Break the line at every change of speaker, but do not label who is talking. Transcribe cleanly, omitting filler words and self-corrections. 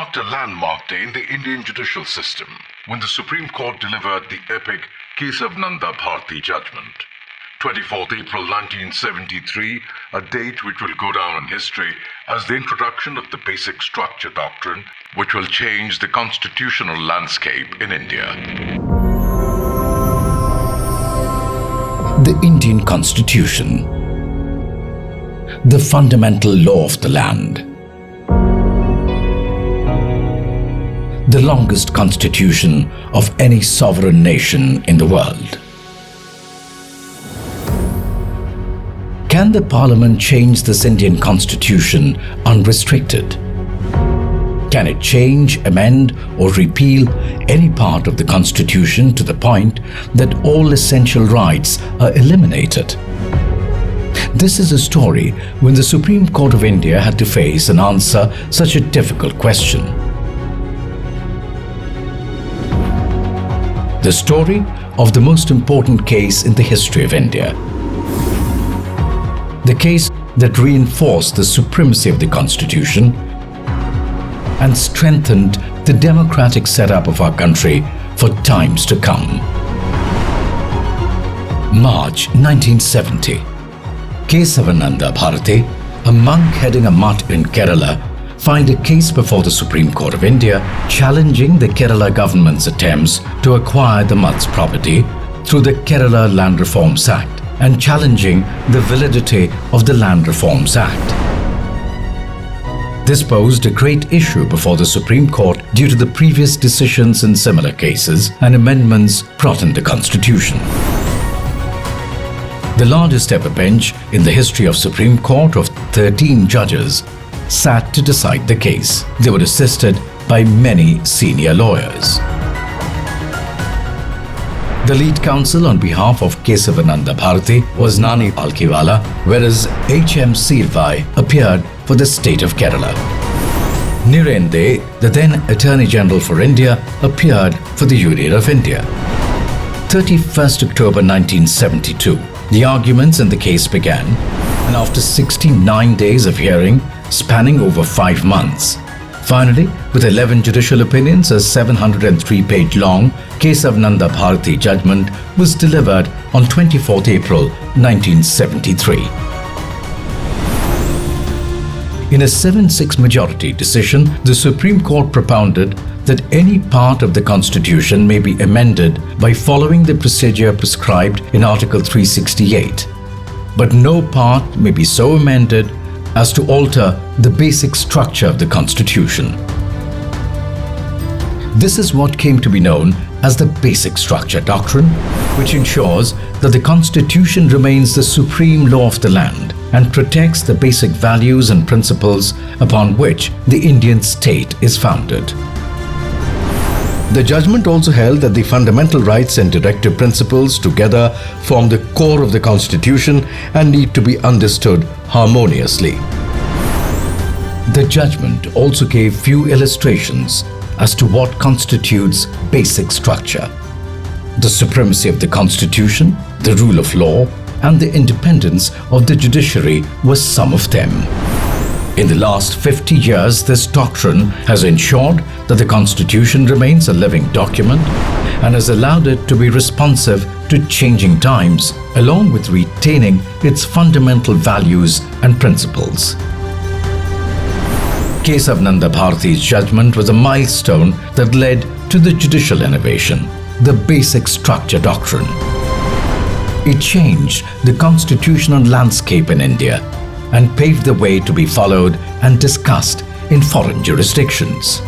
marked a landmark day in the Indian judicial system when the Supreme Court delivered the epic KESAVANANDA Bharati judgment. 24th April 1973, a date which will go down in history as the introduction of the basic structure doctrine, which will change the constitutional landscape in India.
The Indian Constitution, the fundamental law of the land, the longest constitution of any sovereign nation in the world. Can the Parliament change this Indian Constitution unrestricted? Can it change, amend or repeal any part of the Constitution to the point that all essential rights are eliminated? This is a story when the Supreme Court of India had to face and answer such a difficult question. The story of the most important case in the history of India. The case that reinforced the supremacy of the Constitution and strengthened the democratic setup of our country for times to come. March 1970. KESAVANANDA Bharati, a monk heading a mutt in Kerala, filed a case before the Supreme Court of India challenging the Kerala government's attempts to acquire the mutt's property through the Kerala Land Reforms Act and challenging the validity of the Land Reforms Act. This posed a great issue before the Supreme Court due to the previous decisions in similar cases and amendments brought in the Constitution. The largest ever bench in the history of Supreme Court of 13 judges sat to decide the case. They were assisted by many senior lawyers. The lead counsel on behalf of KESAVANANDA Bharati was Nani Palkiwala, whereas H.M. Sirvai appeared for the state of Kerala. Nirende, the then Attorney General for India, appeared for the Union of India. 31st October 1972, the arguments in the case began, and after 69 days of hearing, spanning over 5 months, finally, with 11 judicial opinions, a 703-page long KESAVANANDA Bharati judgment was delivered on 24th April 1973. In a 7-6 majority decision, the Supreme Court propounded that any part of the Constitution may be amended by following the procedure prescribed in Article 368, but no part may be so amended as to alter the basic structure of the Constitution. This is what came to be known as the Basic Structure Doctrine, which ensures that the Constitution remains the supreme law of the land and protects the basic values and principles upon which the Indian state is founded. The judgment also held that the fundamental rights and directive principles together form the core of the Constitution and need to be understood harmoniously. The judgment also gave few illustrations as to what constitutes basic structure. The supremacy of the Constitution, the rule of law, and the independence of the judiciary were some of them. In the last 50 years, this doctrine has ensured that the Constitution remains a living document and has allowed it to be responsive to changing times, along with retaining its fundamental values and principles. KESAVANANDA Bharati's judgment was a milestone that led to the judicial innovation, the Basic Structure Doctrine. It changed the constitutional landscape in India and paved the way to be followed and discussed in foreign jurisdictions.